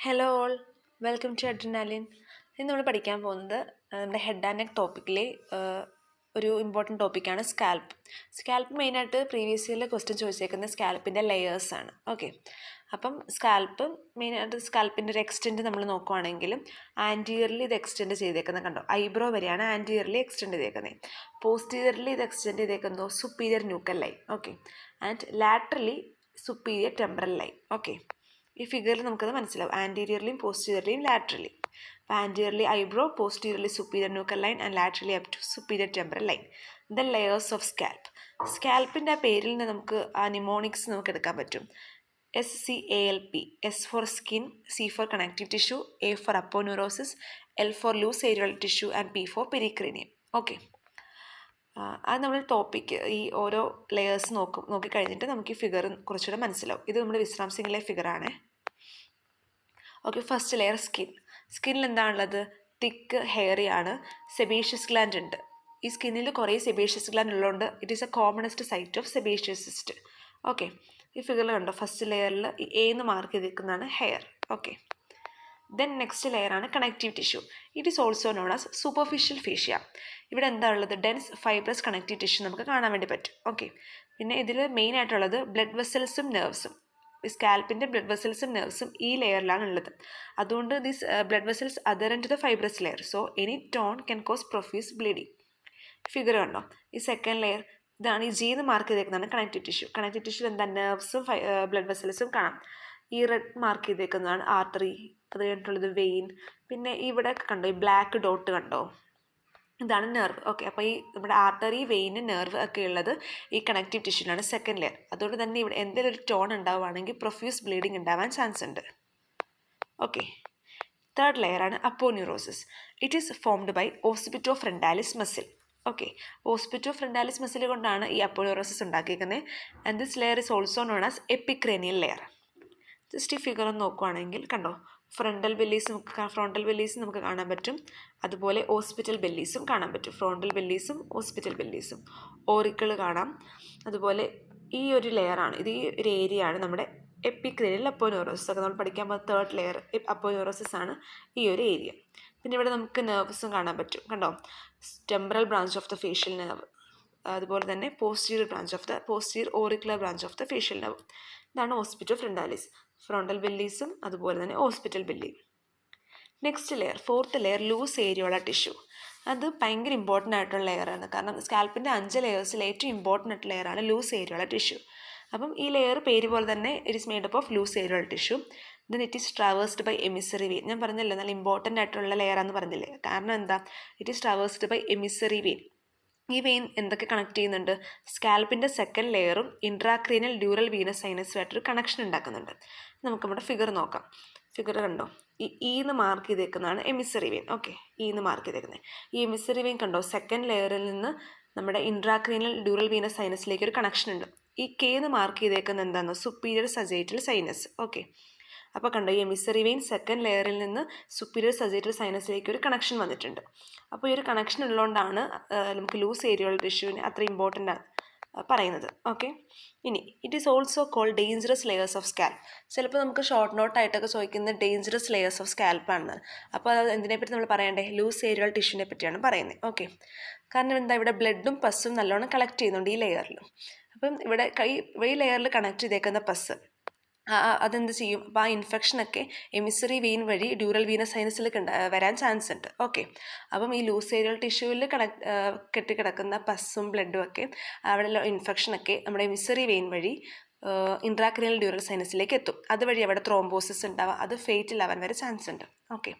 Hello all, welcome to adrenaline. ഇന്ന് നമ്മൾ പഠിക്കാൻ പോകുന്നത് നമ്മുടെ ഹെഡ് ആൻഡ് നെക്ക് ടോപ്പിക്കിലെ ഒരു ഇമ്പോർട്ടൻറ്റ് ടോപ്പിക്കാണ് സ്കാൽപ്പ്. സ്കാൽപ്പ് മെയിനായിട്ട് പ്രീവിയസ് ഇയറിൽ ക്വസ്റ്റ്യൻ ചോദിച്ചേക്കുന്ന സ്കാൽപ്പിൻ്റെ ലെയേഴ്സാണ്. ഓക്കെ, അപ്പം മെയിനായിട്ട് സ്കാൽപ്പിൻ്റെ ഒരു എക്സ്റ്റെൻഡ് നമ്മൾ നോക്കുവാണെങ്കിലും ആൻറ്റീരിയർലി ഇത് എക്സ്റ്റെൻഡ് ചെയ്തേക്കുന്നത് കണ്ടോ, ഐബ്രോ വരെയാണ് ആൻറ്റീരിയർലി എക്സ്റ്റെൻഡ് ചെയ്തേക്കുന്നത്. പോസ്റ്റീരിയർലി ഇത് എക്സ്റ്റെൻഡ് ചെയ്തേക്കുന്നതോ superior nuchal line. Okay, and laterally superior temporal line. Okay, ഈ ഫിഗറിൽ നമുക്കത് മനസ്സിലാവും, ആൻറ്റീരിയർലിയും പോസ്റ്റീരിയർലിയും ലാറ്ററലി. അപ്പോൾ anteriorly eyebrow, posteriorly superior nuchal line and laterally up to superior temporal line. Then layers of scalp. സ്കാൽപ്പിൻ്റെ ആ പേരിൽ നിന്ന് നമുക്ക് ആ നിമോണിക്സ് നമുക്ക് എടുക്കാൻ പറ്റും. SCALP, S for skin, C for connective tissue, A for aponeurosis, L for loose areolar tissue and P for pericranium. Okay, അത് നമ്മൾ ടോപ്പിക്ക് ഈ ഓരോ ലെയേഴ്സ് നോക്കിക്കഴിഞ്ഞിട്ട് നമുക്ക് ഈ ഫിഗർ കുറച്ചുകൂടെ മനസ്സിലാവും. ഇത് നമ്മുടെ വിശ്രാം സിംഗിലെ ഫിഗറാണ്. Okay, first layer skin. സ്കിന്നിൽ എന്താണുള്ളത്? തിക്ക് ഹെയറി ആണ്, സെബേഷ്യസ് ഗ്ലാൻഡ് ഉണ്ട്. ഈ സ്കിന്നിൽ കുറേ സെബേഷ്യസ് ഗ്ലാൻഡ് ഉള്ളതുകൊണ്ട് it is a commonest site of sebaceous cyst. Okay, ഈ ഫിഗറിൽ കണ്ടോ, ഫസ്റ്റ് ലെയറിൽ ഈ എന്ന് മാർക്ക് ചെയ്തിരിക്കുന്നതാണ് ഹെയർ. ഓക്കെ, ദെൻ നെക്സ്റ്റ് ലെയറാണ് connective tissue. It is also known as superficial fascia. ഇവിടെ എന്താ ഉള്ളത്? ഡെൻസ് ഫൈബ്രസ് കണക്റ്റീവ് ടിഷ്യൂ നമുക്ക് കാണാൻ വേണ്ടി പറ്റും. ഓക്കെ, പിന്നെ ഇതിൽ മെയിൻ ആയിട്ടുള്ളത് ബ്ലഡ് വെസൽസും നെർവ്സും. സ്കാൽപ്പിൻ്റെ ബ്ലഡ് വെസൽസും നെർവ്സും ഈ ലെയറിലാണ് ഉള്ളത്. അതുകൊണ്ട് these blood vessels adhere to the fibrous layer, so any torn can cause profuse bleeding. Figure കണ്ടോ, ഈ സെക്കൻഡ് ലെയർ ഇതാണ് ഈ ജീന്ന് മാർക്ക് ചെയ്തേക്കുന്നതാണ് കണക്റ്റീവ് ടിഷ്യൂ. കണക്റ്റീവ് ടിഷ്യൂ എന്താ? നെർവ്സും ബ്ലഡ് വെസൽസും കാണാം. ഈ റെഡ് മാർക്ക് ചെയ്തേക്കുന്നതാണ് ആർട്ടറി, അത് കഴിഞ്ഞിട്ടുള്ളത് വെയിൻ. പിന്നെ ഇവിടെ കണ്ടോ ഈ ബ്ലാക്ക് ഡോട്ട് കണ്ടോ, ഇതാണ് നെർവ്. ഓക്കെ, അപ്പോൾ ഈ നമ്മുടെ ആർട്ടറി, വെയിന്, നെർവ് ഒക്കെ ഉള്ളത് ഈ കണക്റ്റീവ് ടിഷ്യൂലാണ് സെക്കൻഡ് ലെയർ. അതുകൊണ്ട് തന്നെ ഇവിടെ എന്തെങ്കിലും ഒരു ടോൺ ഉണ്ടാവുകയാണെങ്കിൽ പ്രൊഫ്യൂസ് ബ്ലീഡിങ് ഉണ്ടാവാൻ ചാൻസ് ഉണ്ട്. ഓക്കെ, തേർഡ് ലെയറാണ് aponeurosis. It is formed by occipito frontalis muscle. Okay, occipito frontalis muscle കൊണ്ടാണ് ഈ അപ്പോന്യൂറോസിസ് ഉണ്ടാക്കിയിരിക്കുന്നത്. And this layer is also known as epicranial layer. Just ഈ ഫിഗർ ഒന്ന് നോക്കുവാണെങ്കിൽ കണ്ടോ, ഫ്രണ്ടൽ ബെല്ലീസ് നമുക്ക് കാണാൻ പറ്റും. അതുപോലെ ഹോസ്പിറ്റൽ ബെല്ലീസും കാണാൻ പറ്റും. ഫ്രോണ്ടൽ ബെല്ലീസും ഹോസ്പിറ്റൽ ബെല്ലീസും. ഓറിക്കിൾ കാണാം. അതുപോലെ ഈ ഒരു ലെയറാണ്, ഇത് ഈ ഒരു ഏരിയ ആണ് നമ്മുടെ എപ്പിക്രേനിയൽ അപ്പോന്യൂറോസിസ്. ഒക്കെ നമ്മൾ പഠിക്കാൻ പോകുന്ന തേർഡ് ലെയർ അപ്പോന്യൂറോസിസ് ആണ് ഈ ഒരു ഏരിയ. പിന്നെ ഇവിടെ നമുക്ക് നെർവ്സും കാണാൻ പറ്റും. കണ്ടോ, temporal branch of the facial nerve, അതുപോലെ തന്നെ posterior auricular branch of the facial nerve. ഇതാണ് ഓസിപിറ്റോ ഫ്രണ്ടാലിസ്. ഫ്രോണ്ടൽ ബെല്ലീസും അതുപോലെ തന്നെ ഹോസ്പിറ്റൽ ബെല്ലിയും. Next layer, fourth layer, loose areolar tissue. അത് ഭയങ്കര ഇമ്പോർട്ടൻ്റ് ആയിട്ടുള്ള ലെയറാണ്. കാരണം സ്കാൽപ്പിൻ്റെ 5 ലെയേഴ്സിൽ ഏറ്റവും ഇമ്പോർട്ടൻ്റ് ആയിട്ടുള്ള ലെയറാണ് ലൂസ് ഏരിയോള ടിഷ്യൂ. അപ്പം ഈ ലെയർ പേര് പോലെ തന്നെ it is made up of loose areolar tissue. Then it is traversed by emissary vein. ഞാൻ പറഞ്ഞല്ലോ നല്ല ഇമ്പോർട്ടൻ്റ് ആയിട്ടുള്ള ലെയറാണെന്ന് പറഞ്ഞില്ലേ. കാരണം എന്താ? It is traversed by emissary vein. ഈ വെയിൻ എന്തൊക്കെ കണക്ട് ചെയ്യുന്നുണ്ട്? സ്കാൽപ്പിൻ്റെ സെക്കൻഡ് ലെയറും ഇൻട്രാക്രീനൽ ഡ്യൂറൽ വീനസ് സൈനസുമായിട്ടൊരു കണക്ഷൻ ഉണ്ടാക്കുന്നുണ്ട്. നമുക്ക് നമ്മുടെ ഫിഗർ നോക്കാം. ഫിഗർ കണ്ടോ, ഈ ഈന്ന് മാർക്ക് ചെയ്തേക്കുന്നതാണ് എമിസറി വെയിൻ. ഓക്കെ, ഈന്ന് മാർക്ക് ചെയ്തേക്കുന്നത്. ഈ എമിസറി വെയിൻ കണ്ടോ, സെക്കൻഡ് ലെയറിൽ നിന്ന് നമ്മുടെ ഇൻട്രാക്രീനൽ ഡ്യൂറൽ വീനസ് സൈനസിലേക്ക് ഒരു കണക്ഷൻ ഉണ്ട്. ഈ കേന്ന് മാർക്ക് ചെയ്തേക്കുന്നത് എന്താണെന്നോ, സുപ്പീരിയർ സജൈറ്റൽ സൈനസ്. ഓക്കെ, അപ്പോൾ കണ്ടോ, ഈ എമിസറി വെയിൻ സെക്കൻഡ് ലെയറിൽ നിന്ന് സുപ്പീരിയർ സജൈറ്റൽ സൈനസിലേക്ക് ഒരു കണക്ഷൻ വന്നിട്ടുണ്ട്. അപ്പോൾ ഈ ഒരു കണക്ഷൻ ഉള്ളതുകൊണ്ടാണ് നമുക്ക് ലൂസ് ഏരിയോള ടിഷ്യൂവിന് അത്ര ഇമ്പോർട്ടൻ്റ് പറയുന്നത്. ഓക്കെ, ഇനി it is also called dangerous layers of scalp. ചിലപ്പോൾ നമുക്ക് ഷോർട്ട് നോട്ടായിട്ടൊക്കെ ചോദിക്കുന്നത് ഡേഞ്ചറസ് ലെയേഴ്സ് ഓഫ് സ്കാൽപ്പ് ആണെന്ന്. അപ്പോൾ അത് എന്തിനെപ്പറ്റി നമ്മൾ പറയണ്ടേ? ലൂസ് ഏരിയോള ടിഷ്യൂവിനെ പറ്റിയാണ് പറയുന്നത്. ഓക്കെ, കാരണം എന്താ, ഇവിടെ ബ്ലഡും പസ്സും നല്ലോണം കളക്ട് ചെയ്യുന്നുണ്ട് ഈ ലെയറിൽ. അപ്പം ഇവിടെ ഈ ലെയറിൽ കണക്ട് ചെയ്തേക്കുന്ന പസ്സ് അതെന്ത് ചെയ്യും? അപ്പോൾ ആ ഇൻഫെക്ഷനൊക്കെ എമിസറി വെയിൻ വഴി ഡ്യൂറൽ വീനസ് സൈനസിലേക്ക് വരാൻ ചാൻസ് ഉണ്ട്. ഓക്കെ, അപ്പം ഈ ലൂസ് ഏരിയൽ ടിഷ്യൂവിൽ കെട്ടിക്കിടക്കുന്ന പസ്സും ബ്ലഡും ഒക്കെ അവിടെ ഇൻഫെക്ഷനൊക്കെ നമ്മുടെ എമിസറി വെയിൻ വഴി ഇൻട്രാക്രീനൽ ഡ്യൂറൽ സൈനസിലേക്ക് എത്തും. അതുവഴി അവിടെ ത്രോംബോസിസ് ഉണ്ടാവുക, അത് ഫേറ്റൽ ആവാൻ വരെ ചാൻസ് ഉണ്ട്. ഓക്കെ,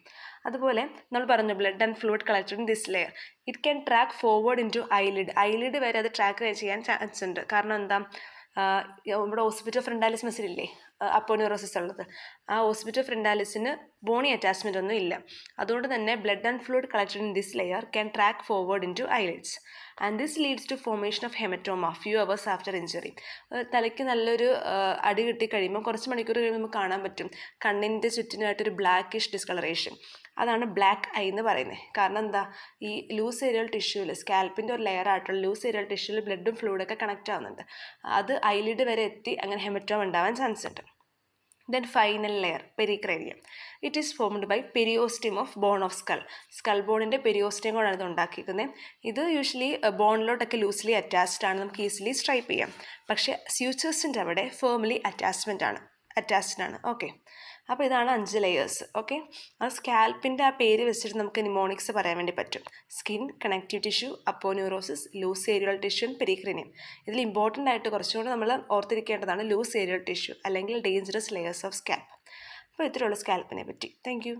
അതുപോലെ നമ്മൾ പറഞ്ഞു blood and fluid collected in this layer. It can track forward into eyelid വരെ അത് ട്രാക്ക് ചെയ്യാൻ ചാൻസ് ഉണ്ട്. കാരണം എന്താ, ഇവിടെ ഓസിപിറ്റോ ഫ്രണ്ടാലിസ് മസിലില്ലേ അപ്പോന്യൂറോസിസ് ഉള്ളത്, ആ ഓസിപിറ്റോ ഫ്രണ്ടാലിസിന് ബോണി അറ്റാച്ച്മെൻ്റ് ഒന്നും ഇല്ല. അതുകൊണ്ട് തന്നെ blood and fluid collected in this layer can track forward into eyelids and this leads to formation of haematoma few hours after injury. തലയ്ക്ക് നല്ലൊരു അടി കിട്ടിക്കഴിയുമ്പോൾ കുറച്ച് മണിക്കൂർ കഴിയുമ്പോൾ നമുക്ക് കാണാൻ പറ്റും കണ്ണിൻ്റെ ചുറ്റിനായിട്ടൊരു ബ്ലാക്കിഷ് ഡിസ്കളറേഷൻ. അതാണ് ബ്ലാക്ക് ഐ എന്ന് പറയുന്നത്. കാരണം എന്താ, ഈ ലൂസ് ഏരിയൽ ടിഷ്യൂവിൽ സ്കാൽപ്പിൻ്റെ ഒരു ലെയർ ആയിട്ടുള്ള ലൂസ് ഏരിയൽ ടിഷ്യൂവിൽ ബ്ലഡും ഫ്ലൂയിഡൊക്കെ കണക്റ്റ് ആവുന്നുണ്ട്. അത് ഐലിഡ് വരെ എത്തി അങ്ങനെ ഹെമറ്റോമ ഉണ്ടാവാൻ ചാൻസ് ഉണ്ട്. Then final layer, pericranium. It is formed by periosteum of bone of skull. Skull bone periosteum കൊണ്ടാണ് ഇത് ഉണ്ടാക്കിയിരിക്കുന്നത്. ഇത് യൂഷ്വലി ബോണിലോട്ടൊക്കെ ലൂസ്ലി അറ്റാച്ച്ഡ് ആണ്, നമുക്ക് ഈസിലി സ്ട്രൈപ്പ് ചെയ്യാം. പക്ഷേ സ്യൂച്ചേഴ്സിൻ്റെ അവിടെ ഫേംലി അറ്റാച്ച്ഡ് ആണ്. ഓക്കെ, അപ്പോൾ ഇതാണ് 5 ലെയേഴ്സ്. ഓക്കെ, ആ സ്കാൽപ്പിൻ്റെ ആ പേര് വെച്ചിട്ട് നമുക്ക് നിമോണിക്സ് പറയാൻ വേണ്ടി പറ്റും. Skin, connective tissue, aponeurosis, loose areolar tissue, pericranium. ഇതിൽ ഇമ്പോർട്ടൻ്റ് ആയിട്ട് കുറച്ചുകൂടി നമ്മൾ ഓർത്തിരിക്കേണ്ടതാണ് ലൂസ് ഏരിയൽ ടിഷ്യൂ അല്ലെങ്കിൽ ഡേഞ്ചറസ് ലെയേഴ്സ് ഓഫ് സ്കാൽപ്പ്. അപ്പോൾ ഇത്രയുള്ള സ്കാൽപ്പിനെ പറ്റി. Thank U.